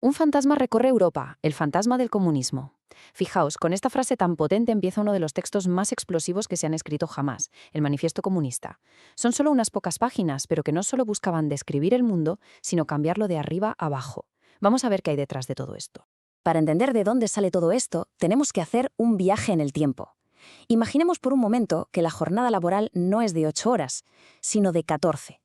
Un fantasma recorre Europa, el fantasma del comunismo. Fijaos, con esta frase tan potente empieza uno de los textos más explosivos que se han escrito jamás, el Manifiesto Comunista. Son solo unas pocas páginas, pero que no solo buscaban describir el mundo, sino cambiarlo de arriba a abajo. Vamos a ver qué hay detrás de todo esto. Para entender de dónde sale todo esto, tenemos que hacer un viaje en el tiempo. Imaginemos por un momento que la jornada laboral no es de 8 horas, sino de 14.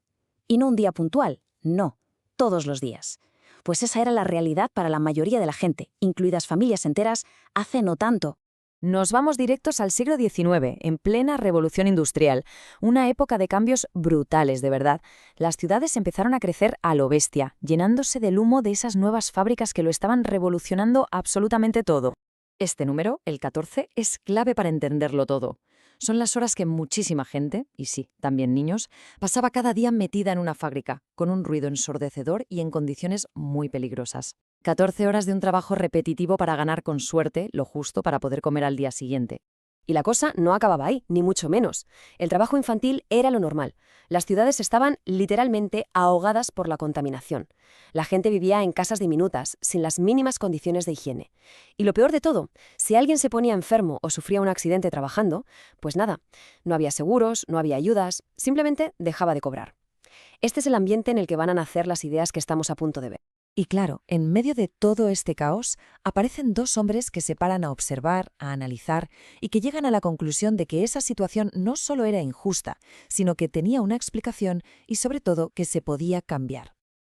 Y no un día puntual, no, todos los días. Pues esa era la realidad para la mayoría de la gente, incluidas familias enteras, hace no tanto. Nos vamos directos al siglo XIX, en plena revolución industrial, una época de cambios brutales, de verdad. Las ciudades empezaron a crecer a lo bestia, llenándose del humo de esas nuevas fábricas que lo estaban revolucionando absolutamente todo. Este número, el 14, es clave para entenderlo todo. Son las horas que muchísima gente, y sí, también niños, pasaba cada día metida en una fábrica, con un ruido ensordecedor y en condiciones muy peligrosas. 14 horas de un trabajo repetitivo para ganar con suerte lo justo para poder comer al día siguiente. Y la cosa no acababa ahí, ni mucho menos. El trabajo infantil era lo normal. Las ciudades estaban literalmente ahogadas por la contaminación. La gente vivía en casas diminutas, sin las mínimas condiciones de higiene. Y lo peor de todo, si alguien se ponía enfermo o sufría un accidente trabajando, pues nada, no había seguros, no había ayudas, simplemente dejaba de cobrar. Este es el ambiente en el que van a nacer las ideas que estamos a punto de ver. Y claro, en medio de todo este caos, aparecen dos hombres que se paran a observar, a analizar y que llegan a la conclusión de que esa situación no solo era injusta, sino que tenía una explicación y sobre todo que se podía cambiar.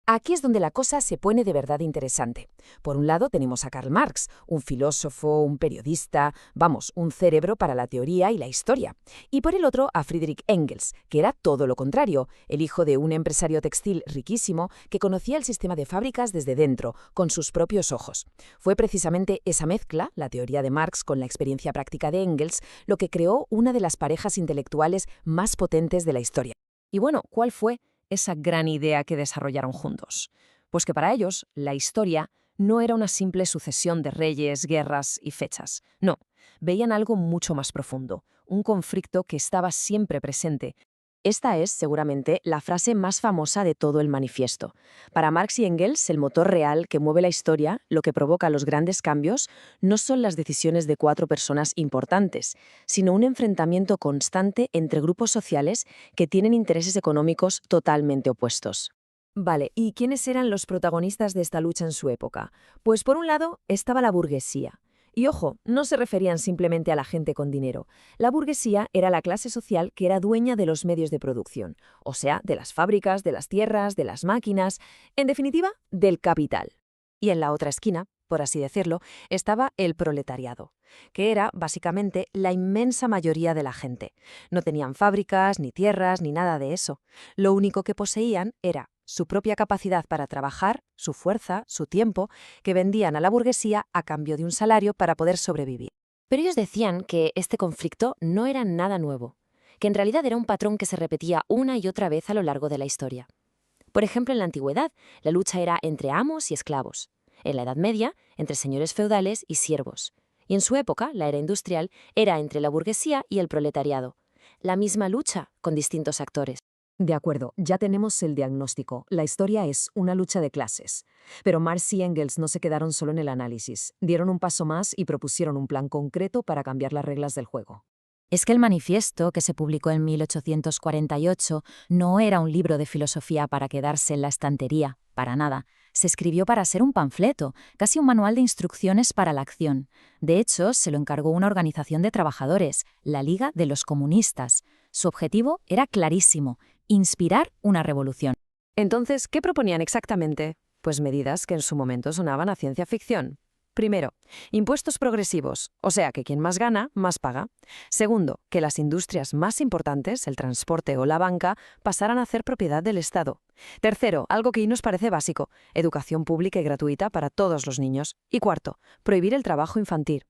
Aquí es donde la cosa se pone de verdad interesante. Por un lado tenemos a Karl Marx, un filósofo, un periodista, vamos, un cerebro para la teoría y la historia. Y por el otro a Friedrich Engels, que era todo lo contrario, el hijo de un empresario textil riquísimo que conocía el sistema de fábricas desde dentro, con sus propios ojos. Fue precisamente esa mezcla, la teoría de Marx con la experiencia práctica de Engels, lo que creó una de las parejas intelectuales más potentes de la historia. Y bueno, ¿cuál fue esa gran idea que desarrollaron juntos? Pues que para ellos la historia no era una simple sucesión de reyes, guerras y fechas. No, veían algo mucho más profundo, un conflicto que estaba siempre presente. Esta es, seguramente, la frase más famosa de todo el manifiesto. Para Marx y Engels, el motor real que mueve la historia, lo que provoca los grandes cambios, no son las decisiones de 4 personas importantes, sino un enfrentamiento constante entre grupos sociales que tienen intereses económicos totalmente opuestos. Vale, ¿y quiénes eran los protagonistas de esta lucha en su época? Pues por un lado estaba la burguesía. Y ojo, no se referían simplemente a la gente con dinero. La burguesía era la clase social que era dueña de los medios de producción, o sea, de las fábricas, de las tierras, de las máquinas, en definitiva, del capital. Y en la otra esquina, por así decirlo, estaba el proletariado, que era básicamente la inmensa mayoría de la gente. No tenían fábricas, ni tierras, ni nada de eso. Lo único que poseían era su propia capacidad para trabajar, su fuerza, su tiempo, que vendían a la burguesía a cambio de un salario para poder sobrevivir. Pero ellos decían que este conflicto no era nada nuevo, que en realidad era un patrón que se repetía una y otra vez a lo largo de la historia. Por ejemplo, en la antigüedad, la lucha era entre amos y esclavos. En la Edad Media, entre señores feudales y siervos. Y en su época, la era industrial, era entre la burguesía y el proletariado. La misma lucha, con distintos actores. De acuerdo, ya tenemos el diagnóstico. La historia es una lucha de clases. Pero Marx y Engels no se quedaron solo en el análisis. Dieron un paso más y propusieron un plan concreto para cambiar las reglas del juego. Es que el manifiesto, que se publicó en 1848, no era un libro de filosofía para quedarse en la estantería, para nada. Se escribió para ser un panfleto, casi un manual de instrucciones para la acción. De hecho, se lo encargó una organización de trabajadores, la Liga de los Comunistas. Su objetivo era clarísimo: inspirar una revolución. Entonces, ¿qué proponían exactamente? Pues medidas que en su momento sonaban a ciencia ficción. Primero, impuestos progresivos, o sea que quien más gana, más paga. Segundo, que las industrias más importantes, el transporte o la banca, pasaran a ser propiedad del Estado. Tercero, algo que hoy nos parece básico, educación pública y gratuita para todos los niños. Y cuarto, prohibir el trabajo infantil.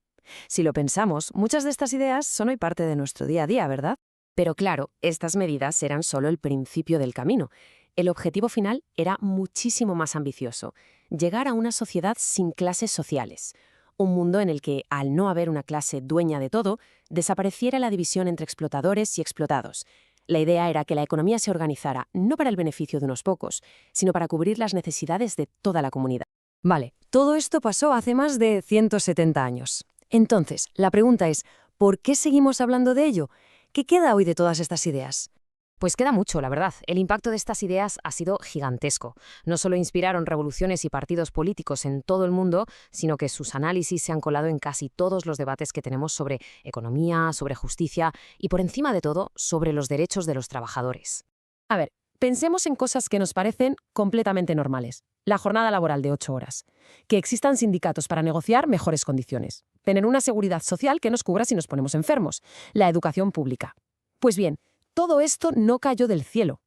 Si lo pensamos, muchas de estas ideas son hoy parte de nuestro día a día, ¿verdad? Pero claro, estas medidas eran solo el principio del camino. El objetivo final era muchísimo más ambicioso: llegar a una sociedad sin clases sociales. Un mundo en el que, al no haber una clase dueña de todo, desapareciera la división entre explotadores y explotados. La idea era que la economía se organizara no para el beneficio de unos pocos, sino para cubrir las necesidades de toda la comunidad. Vale, todo esto pasó hace más de 170 años. Entonces, la pregunta es, ¿por qué seguimos hablando de ello? ¿Qué queda hoy de todas estas ideas? Pues queda mucho, la verdad. El impacto de estas ideas ha sido gigantesco. No solo inspiraron revoluciones y partidos políticos en todo el mundo, sino que sus análisis se han colado en casi todos los debates que tenemos sobre economía, sobre justicia y, por encima de todo, sobre los derechos de los trabajadores. A ver, pensemos en cosas que nos parecen completamente normales. La jornada laboral de 8 horas. Que existan sindicatos para negociar mejores condiciones. Tener una seguridad social que nos cubra si nos ponemos enfermos. La educación pública. Pues bien, todo esto no cayó del cielo.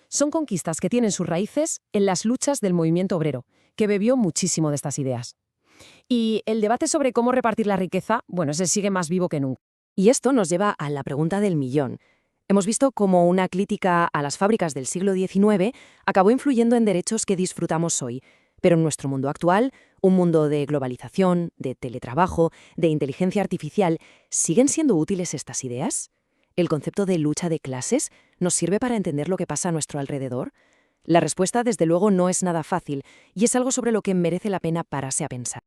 Son conquistas que tienen sus raíces en las luchas del movimiento obrero, que bebió muchísimo de estas ideas. Y el debate sobre cómo repartir la riqueza, bueno, ese sigue más vivo que nunca. Y esto nos lleva a la pregunta del millón. Hemos visto cómo una crítica a las fábricas del siglo XIX acabó influyendo en derechos que disfrutamos hoy. Pero en nuestro mundo actual, un mundo de globalización, de teletrabajo, de inteligencia artificial, ¿siguen siendo útiles estas ideas? ¿El concepto de lucha de clases nos sirve para entender lo que pasa a nuestro alrededor? La respuesta, desde luego, no es nada fácil y es algo sobre lo que merece la pena pararse a pensar.